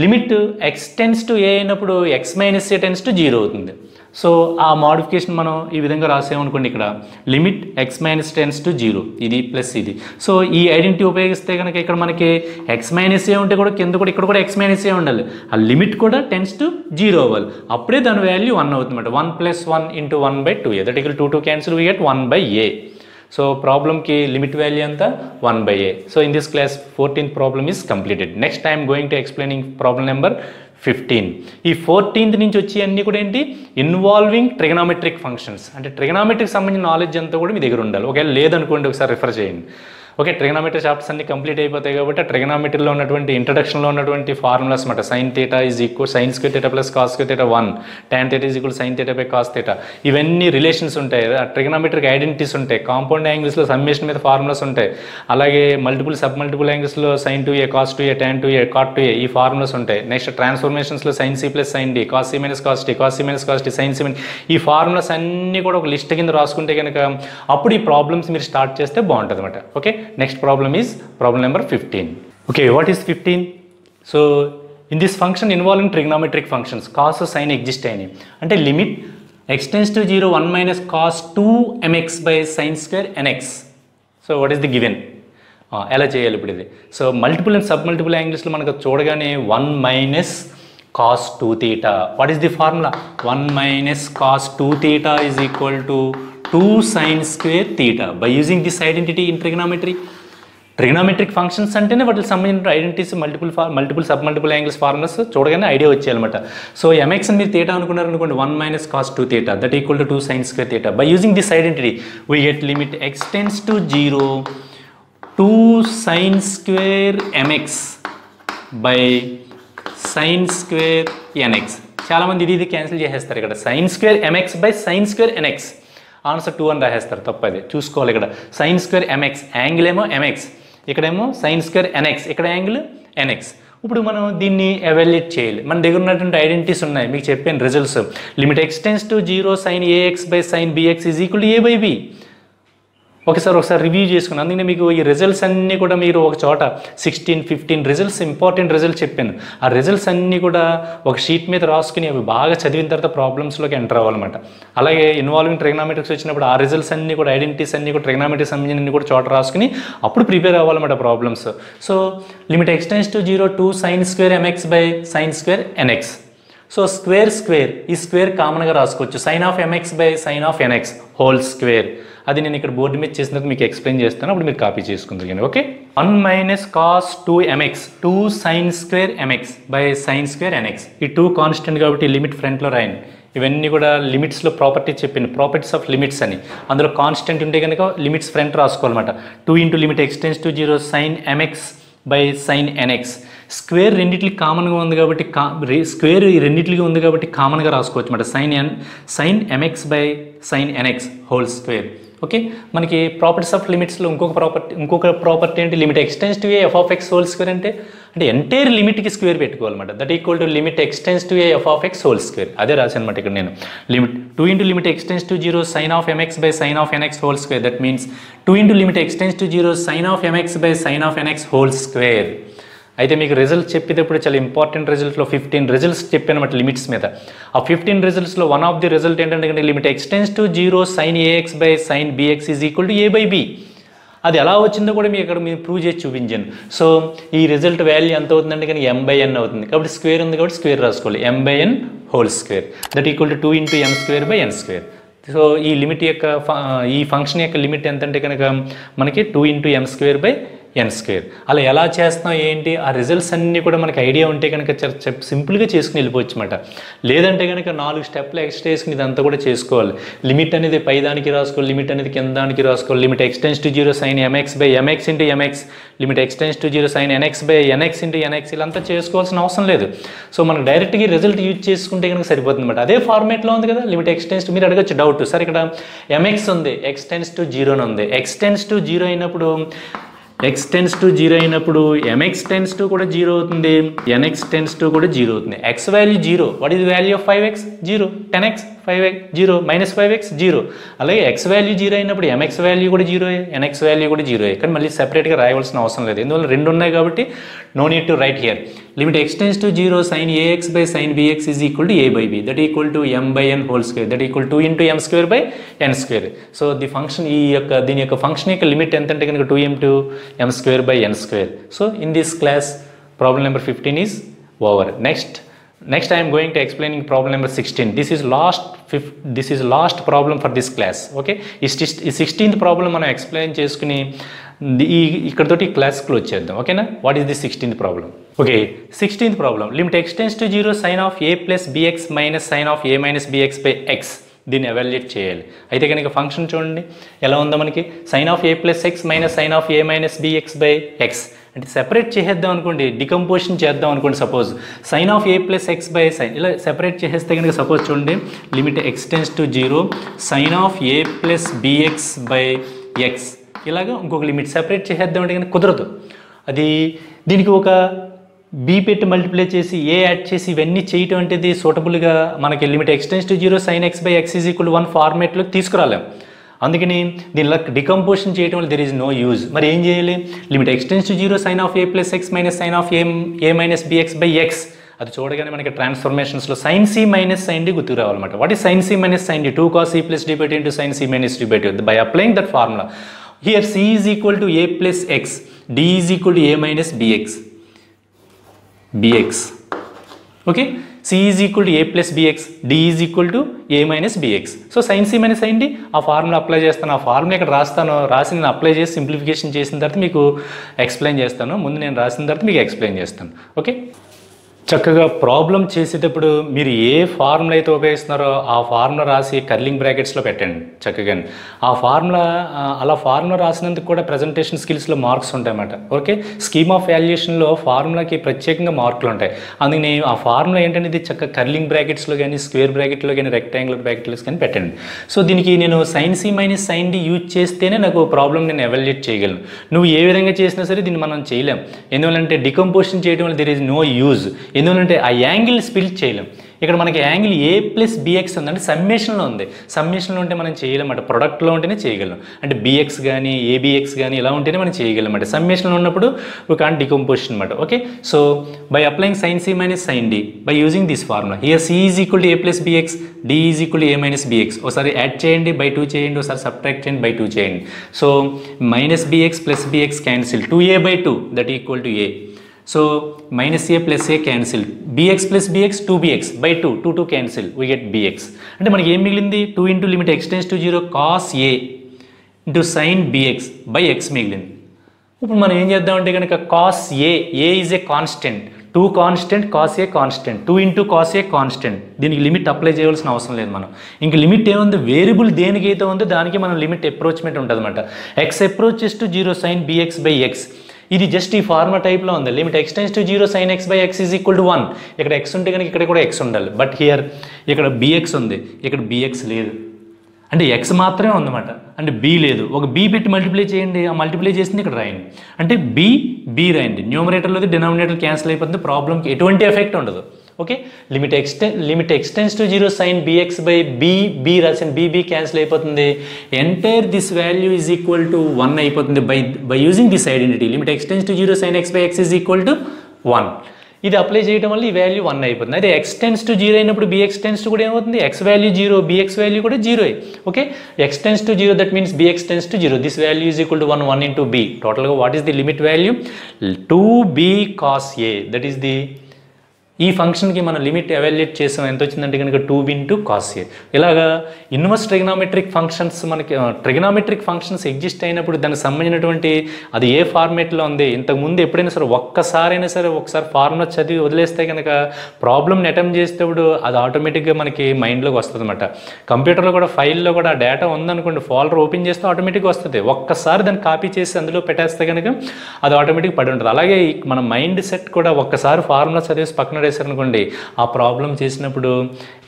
limit X tends to a అయినప్పుడు x minus a tends to 0 అవుతుంది. సో ఆ మోడిఫికేషన్ మనం ఈ విధంగా రాసామనుకోండి, ఇక్కడ limit x minus tends to 0 ఇది ప్లస్ ఇది. సో ఈ ఐడెంటిటీ ఉపయోగిస్తే కనుక ఇక్కడ మనకి ఎక్స్ మైనస్ ఏ ఉంటే కూడా కింద కూడా ఇక్కడ కూడా ఎక్స్ మైనస్ ఏ ఉండాలి, ఆ లిమిట్ కూడా టెన్స్ టు 0 అవ్వాలి, అప్పుడే దాని వాల్యూ 1 అవుతుంది. 1 plus 1 into 1 by 2a, that equal 2 cancel, we get 1 by a. So ప్రాబ్లమ్కి లిమిట్ వాల్యూ అంతా 1/a. So in this class 14th problem is completed. Next I'm going to explaining problem number 15. ఈ 14th నుంచి వచ్చి అన్నీ కూడా ఏంటి, involving trigonometric functions. అంటే trigonometric సంబంధించిన నాలెడ్జ్ అంతా కూడా మీ దగ్గర ఉండాలి. ఒకవేళ లేదనుకోండి ఒకసారి రిఫర్ చేయండి. ఓకే, ట్రిగనామెట్రీ చాప్టర్స్ అన్ని కంప్లీట్ అయిపోతాయి కాబట్టి ఆ ట్రిగనామెట్రీలో ఉన్నటువంటి ఇంట్రడక్షన్లో ఉన్నటువంటి ఫార్ములాస్ అనమాట. Sine theta is equal sine square theta plus cos square theta 1, tan theta is equal sine theta by cos theta, ఇవన్నీ రిలేషన్స్ ఉంటాయి. ట్రిగనామెట్రిక్ ఐడెంటిటీస్ ఉంటాయి. కాంపౌండ్ యాంగిల్స్లో సమ్మేషన్ మీద ఫార్ములాస్ ఉంటాయి. అలాగే మల్టిపుల్ సబ్ మల్టిపుల్ యాంగిల్స్లో sine 2a cos 2a tan 2a cot 2a ఈ formulas ఉంటాయి. నెక్స్ట్ ట్రాన్స్ఫర్మేషన్స్లో sine C plus sine D, cos C minus cos T, cos C minus cos T, sine C minus, ఈ formulas అన్నీ కూడా ఒక list కింద రాసుకుంటే కనుక అప్పుడు ఈ ప్రాబ్లమ్స్ మీరు స్టార్ట్ చేస్తే బాగుంటుంది అనమాట. Okay, next problem is problem number 15. Okay, what is 15? So in this function involving trigonometric functions cos sin exist ayini ante limit x tends to 0 1 minus cos 2 mx by sin square nx. So what is the given? ఎలా చేయాలి ఇప్పుడు ఇది? So multiple and sub multiple యాంగిల్స్లో మనకు చూడగానే 1 minus cos 2 theta. What is the formula? 1 minus cos 2 theta is equal to 2 sin square theta by using this identity in trigonometry. Trigonometric functions అంటేనే వాటికి సంబంధించిన identities multiple sub multiple angles formulas చూడగానే idea వచ్చేయాలన్నమాట. So MX అని మీరు theta అనుకున్నారు అనుకోండి, 1 minus cos 2 theta that equal to 2 sin square theta. By using this identity we get limit X tends to 0 2 sin square mx by sin square nx. చాలామంది ఇది cancel చేసేస్తారు. ఇక్కడ sin square mx by sin square nx answer 2 అని రాసేస్తారు. తప్పది, చూసుకోవాలి. ఇక్కడ sin square mx angle ఏమో mx, ఇక్కడేమో sin square nx, ఇక్కడ యాంగిల్ nx. ఇప్పుడు మనం దీన్ని ఎవాల్యుయేట్ చేయాలి. మన దగ్గర ఉన్నటువంటి ఐడెంటిటీస్ ఉన్నాయి, మీకు చెప్పాను results. Limit X tends to 0 sin ax by sin bx is equal to a by b. ఒకసారి రివ్యూ చేసుకున్నాను. అందుకని మీకు ఈ రిజల్ట్స్ అన్నీ కూడా మీరు ఒక చోట 16 15 రిజల్ట్స్ ఇంపార్టెంట్ రిజల్ట్స్ చెప్పాను. ఆ రిజల్ట్స్ అన్నీ కూడా ఒక షీట్ మీద రాసుకుని అవి బాగా చదివిన తర్వాత ప్రాబ్లమ్స్లోకి ఎంటర్ అవ్వాలన్నమాట. అలాగే ఇన్వాల్వింగ్ ట్రిగనామెట్రిక్స్ వచ్చినప్పుడు ఆ రిజల్ట్స్ అన్నీ కూడా ఐడెంటిటీస్ అన్నీ కూడా ట్రిగనామెట్రిక్స్ సంబంధించిన కూడా చోట రాసుకుని అప్పుడు ప్రిపేర్ అవ్వాలన్నమాట problems. So limit X tends to 0 2 sin square mx by sin square nx. So square ఈ స్క్వేర్ కామన్గా రాసుకోవచ్చు. Sine of mx by sine of nx whole square. అది నేను ఇక్కడ బోర్డు మీద చేసిన తర్వాత మీకు ఎక్స్ప్లెయిన్ చేస్తాను, అప్పుడు మీరు కాపీ చేసుకుంటారు. Okay, 1 minus cos 2 mx 2 sin square mx by sin square nx. ఈ 2 కాన్స్టెంట్ కాబట్టి లిమిట్ ఫ్రంట్లో రాయండి. ఇవన్నీ కూడా లిమిట్స్లో ప్రాపర్టీ చెప్పింది, ప్రాపర్టీస్ ఆఫ్ లిమిట్స్ అని. అందులో కాన్స్టెంట్ ఉంటే కనుక లిమిట్స్ ఫ్రంట్ రాసుకోవాలన్నమాట. 2 into limit X tends to 0 sin mx by sin nx. Square రెండింటికి కామన్గా ఉంది కాబట్టి స్క్వేర్ రెండింటికి ఉంది కాబట్టి కామన్గా రాసుకోవచ్చు అన్నమాట. sin mx by sin nx whole square. Okay, మనకి ప్రాపర్టీస్ ఆఫ్ లిమిట్స్లో ఇంకొక ప్రాపర్టీ ఏంటి, limit X tends to A F of X whole square అంటే ఎంటైర్ లిమిట్కి స్క్వేర్ పెట్టుకోవాలన్నమాట. That equal to limit X tends to A F of X whole square. అదే రాశానమాట ఇక్కడ నేను. Limit 2 into limit X tends to 0 sin of mx by sin of nx whole square. That means 2 into limit X tends to 0 sin of mx by sin of nx whole square. అయితే మీకు result చెప్పేటప్పుడు చాలా important రిజల్ట్లో 15 results చెప్పాను అన్నమాట limits మీద. ఆ 15 రిజల్ట్స్లో one of the result ఏంటంటే limit X tends to 0 sin ax by sin bx is equal to a by b. అది ఎలా వచ్చిందో కూడా మీకు ఇక్కడ మీరు ప్రూవ్ చేసి చూపించాను. సో ఈ రిజల్ట్ వాల్యూ ఎంత అవుతుందంటే కానీ m/n అవుతుంది. కాబట్టి స్క్వేర్ ఉంది కాబట్టి స్క్వేర్ రాసుకోవాలి, m/n whole square. That equal to 2 into m square by n square. So ఈ లిమిట్ యొక్క ఈ ఫంక్షన్ యొక్క లిమిట్ ఎంతంటే కనుక మనకి 2 into m square by n square. అలా ఎలా చేస్తున్నాం ఏంటి, ఆ రిజల్ట్స్ అన్నీ కూడా మనకి ఐడియా ఉంటే కనుక సింపుల్గా చేసుకుని వెళ్ళిపోవచ్చు అన్నమాట. లేదంటే కనుక 4 స్టెప్లు ఎక్స్ట్రా వేసుకుని ఇదంతా కూడా చేసుకోవాలి. లిమిట్ అనేది పై దానికి రాసుకోవాలి, లిమిట్ అనేది కింద దానికి రాసుకోవాలి. Limit X tends to 0 sin mx by mx into mx, limit X tends to 0 sin nx by nx into nx. ఇలా అంతా చేసుకోవాల్సిన అవసరం లేదు. సో మనకు డైరెక్ట్గా రిజల్ట్ యూజ్ చేసుకుంటే కనుక సరిపోతుంది అన్నమాట. అదే ఫార్మేట్లో ఉంది కదా లిమిట్ ఎక్స్ టెన్స్ టు. మీరు అడగచ్చు డౌట్, సార్ ఇక్కడ mx ఉంది, ఎక్స్ టెన్స్ టు 0 అని ఉంది. ఎక్స్ టెన్స్ టు 0 అయినప్పుడు x టెన్స్ టు 0 అయినప్పుడు mx టెన్స్ టు కూడా 0 అవుతుంది, nx టెన్స్ టు కూడా 0 అవుతుంది. x value 0. What is value of 5x? 0. 10x 5x 0, minus 5x 0. అలాగే x వాల్యూ 0 అయినప్పుడు mx వాల్యూ కూడా 0, nx వాల్యూ కూడా 0. కానీ మళ్ళీ సెపరేట్గా రాయవలసిన అవసరం లేదు, ఎందువల్ల రెండు ఉన్నాయి కాబట్టి no need to write here. Limit X tends to 0 sin ax by sin bx is equal to a by b. That equal to m/n whole square. That equal 2 into m square by n square. So the function దీని యొక్క function యొక్క limit ఎంత అంటే కనుక 2 into m square by n square. So in this class problem number 15 is over. Next Next I am going to explaining problem number 16. This is last problem for this class. Okay, ఈ 16th problem మనం explain చేసుకుని ఇక్కడతోటి class close చేద్దాం. ఓకేనా? What is the 16th problem? Okay, 16th problem, limit x tends to 0 sine of a plus bx minus sine of a minus bx by x. దీన్ని evaluate చేయాలి. అయితే కనుక function చూడండి ఎలా ఉందో మనకి, sine of a plus x minus sine of a minus bx by x. అంటే separate చేసేద్దాం అనుకోండి, డికంపోజిషన్ చేద్దాం అనుకోండి. Suppose sine of a plus x by sine ఇలా సెపరేట్ చేసేస్తే కనుక సపోజ్ చూడండి, limit x tends to 0 sine of a plus bx by x. ఇలాగా ఇంకొక లిమిట్ సెపరేట్ చేసేద్దాం అంటే కనుక కుదరదు. అది దీనికి ఒక b పెట్టి మల్టిప్లై చేసి a యాడ్ చేసి ఇవన్నీ చేయటం అంటే సూటబుల్గా మనకి limit x tends to 0 sine x by x is equal 1 ఫార్మేట్లోకి తీసుకురాలేం. అందుకని దీనిలో డికంపోజిషన్ చేయడం వల్ల దెర్ ఈజ్ నో యూజ్. మరి ఏం చేయాలి? Limit x tends to 0 sine of a plus x minus sine of a minus bx by x. అది చూడగానే మనకి ట్రాన్స్ఫర్మేషన్స్లో sine C minus sine d గుర్తుకు రావాలన్నమాట. What is sine C minus sine d? 2 cos c plus d by 2 into sine C minus d by 2 by applying that formula. Here c is equal to a plus x, d is equal to a minus bx. Okay, c is equal to a plus bx, d is equal to a minus bx. So sine C minus sine D ఆ formula apply చేస్తాను. ఆ formula ఇక్కడ రాసి నేను apply చేసి simplification చేసిన తర్వాత మీకు ఎక్స్ప్లెయిన్ చేస్తాను. ముందు నేను రాసిన తర్వాత మీకు ఎక్స్ప్లెయిన్ చేస్తాను. ఓకే, చక్కగా ప్రాబ్లం చేసేటప్పుడు మీరు ఏ ఫార్ములా అయితే ఉపయోగిస్తున్నారో ఆ ఫార్ములా రాసి కర్లింగ్ బ్రాకెట్స్లో పెట్టండి చక్కగా. ఆ ఫార్ములా అలా ఫార్ములా రాసినందుకు కూడా ప్రజెంటేషన్ స్కిల్స్లో మార్క్స్ ఉంటాయన్నమాట. ఓకే, స్కీమ్ ఆఫ్ వాల్యుయేషన్లో ఫార్ములాకి ప్రత్యేకంగా మార్కులు ఉంటాయి. అందుకని ఆ ఫార్ములా ఏంటనేది చక్కగా కర్లింగ్ బ్రాకెట్స్లో కానీ స్క్వేర్ బ్రాకెట్లో కానీ రెక్టాంగులర్ బ్రాకెట్లో కానీ పెట్టండి. సో దీనికి నేను sine C minus sine D use చేస్తేనే నాకు ప్రాబ్లం నేను ఎవాల్యుయేట్ చేయగలను. నువ్వు ఏ విధంగా చేసినా సరే దీన్ని మనం చేయలేం. ఎందువల్లంటే డికంపోజిషన్ చేయడం వల్ల దెర్ ఈజ్ నో యూజ్. ఎందుకంటే ఆ యాంగిల్ స్ప్లిట్ చేయలేం. ఇక్కడ మనకి యాంగిల్ ఏ ప్లస్ బిఎక్స్ ఉందంటే సమ్మేషన్లో ఉంది. సమ్మేషన్లో ఉంటే మనం చేయలేమన్నమాట. ప్రొడక్ట్లో ఉంటేనే చేయగలం. అంటే బిఎక్స్ కానీ ఏబిఎక్స్ కానీ ఇలా ఉంటేనే మనం చేయగలమాట. సమ్మేషన్లో ఉన్నప్పుడు వీ కాంట్ డికంపోజిషన్ అనమాట. Okay, so by applying sine C minus sine D by using this formula, here C is equal to A plus B X, D is equal to A minus B X. ఒకసారి add చేయండి, by 2 చేయండి, ఒకసారి subtract చేయండి, by 2 చేయండి. So minus B X plus B X cancel, 2a by 2 that equal to A. So minus a plus a cancel, bx plus bx 2bx by 2, 2 2 cancel, we get bx. అంటే మనకి ఏం మిగిలింది? 2 into limit x tends to 0 cos a into sin bx by x మిగిలింది. ఇప్పుడు మనం ఏం చేద్దామంటే కనుక cos a is a constant, 2 constant, cos a constant, 2 into cos a constant. దీనికి లిమిట్ అప్లై చేయవలసిన అవసరం లేదు మనం. ఇంక లిమిట్ ఏముంది? వేరియబుల్ దేనికైతే ఉందో దానికి మనం లిమిట్ అప్రోచ్మెంట్ ఉంటుంది అనమాట. x approaches to 0 sin bx by x. ఇది జస్ట్ ఈ ఫార్ములా టైప్లో ఉంది. Limit x tends to 0 sin x by x is equal to 1. ఇక్కడ x ఉంటే కనుక ఇక్కడ కూడా x ఉండాలి. బట్ హియర్ ఇక్కడ bx ఉంది, ఇక్కడ bx లేదు. అంటే x మాత్రమే ఉందన్నమాట. అంటే b లేదు. ఒక b పెట్టి మల్టిప్లై చేయండి, ఆ మల్టిప్లై చేసింది ఇక్కడ రాయండి. అంటే b రాయండి. న్యూమరేటర్లోది డినామినేటర్ క్యాన్సిల్ అయిపోతుంది. ప్రాబ్లంకి ఎటువంటి ఎఫెక్ట్ ఉండదు. Okay, limit x tends to 0 sin bx by b రాసిన b క్యాన్సిల్ అయిపోతుంది. Entire this value is equal to 1 అయిపోతుంది by using this identity. Limit x tends to 0 sin x by x is equal to 1. ఇది apply చేయడం వల్ల ఈ value 1 అయిపోతుంది. అయితే x tends to 0 అయినప్పుడు bx టెన్స్ టు కూడా ఏమవుతుంది? x వాల్యూ 0, bx వాల్యూ కూడా 0. Okay, x tends to 0 that means bx tense to 0. This value is equal to 1 into b. టోటల్గా what is the limit value? 2b cos a. That is the ఈ ఫంక్షన్కి మనం limit evaluate చేసాం. ఎంత వచ్చిందంటే కనుక 2b into cos a. ఇలాగా inverse trigonometric functions మనకి ట్రిగనామెట్రిక్ ఫంక్షన్స్ ఎగ్జిస్ట్ అయినప్పుడు దానికి సంబంధించినటువంటి అది ఏ ఫార్మేట్లో ఉంది ఇంతకుముందు ఎప్పుడైనా సరే ఒక్కసారైనా సరే ఒకసారి ఫార్ములా చదివి వదిలేస్తే కనుక ప్రాబ్లమ్ని అటెంప్ట్ చేసేటప్పుడు అది ఆటోమేటిక్గా మనకి మైండ్లోకి వస్తుంది అనమాట. కంప్యూటర్లో కూడా ఫైల్లో కూడా డేటా ఉందనుకోండి, ఫోల్డర్ ఓపెన్ చేస్తే ఆటోమేటిక్గా వస్తుంది. ఒక్కసారి దాన్ని కాపీ చేసి అందులో పెట్టేస్తే కనుక అది ఆటోమేటిక్ పడి ఉంటుంది. అలాగే మన మైండ్ సెట్ కూడా ఒక్కసారి ఫార్ములా చదివేసి పక్కన అనుకోండి, ఆ ప్రాబ్లం చేసినప్పుడు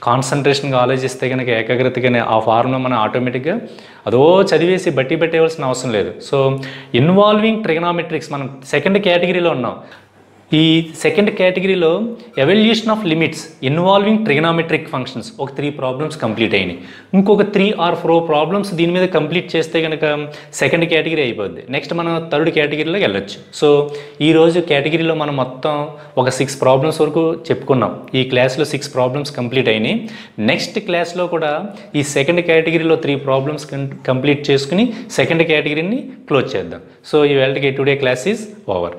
కాన్సన్ట్రేషన్గా ఆలోచిస్తే కనుక ఏకాగ్రతగానే ఆ ఫార్ములా మనం ఆటోమేటిక్గా అదో చదివేసి బట్టి పెట్టేవలసిన అవసరం లేదు. సో ఇన్వాల్వింగ్ ట్రిగనామెట్రిక్స్ మనం సెకండ్ కేటగిరీలో ఉన్నాం. ఈ సెకండ్ కేటగిరీలో evolution of limits involving trigonometric functions ఒక 3 ప్రాబ్లమ్స్ కంప్లీట్ అయినాయి. ఇంకొక 3 or 4 ప్రాబ్లమ్స్ దీని మీద కంప్లీట్ చేస్తే కనుక సెకండ్ కేటగిరీ అయిపోద్ది. నెక్స్ట్ మనం థర్డ్ కేటగిరీలోకి వెళ్ళొచ్చు. సో ఈరోజు కేటగిరీలో మనం మొత్తం ఒక 6 ప్రాబ్లమ్స్ వరకు చెప్పుకున్నాం. ఈ క్లాస్లో 6 ప్రాబ్లమ్స్ కంప్లీట్ అయినాయి. నెక్స్ట్ క్లాస్లో కూడా ఈ సెకండ్ కేటగిరీలో 3 ప్రాబ్లమ్స్ కంప్లీట్ చేసుకుని సెకండ్ కేటగిరీని క్లోజ్ చేద్దాం. సో ఈ వేళకి టుడే క్లాస్ ఈజ్ ఓవర్.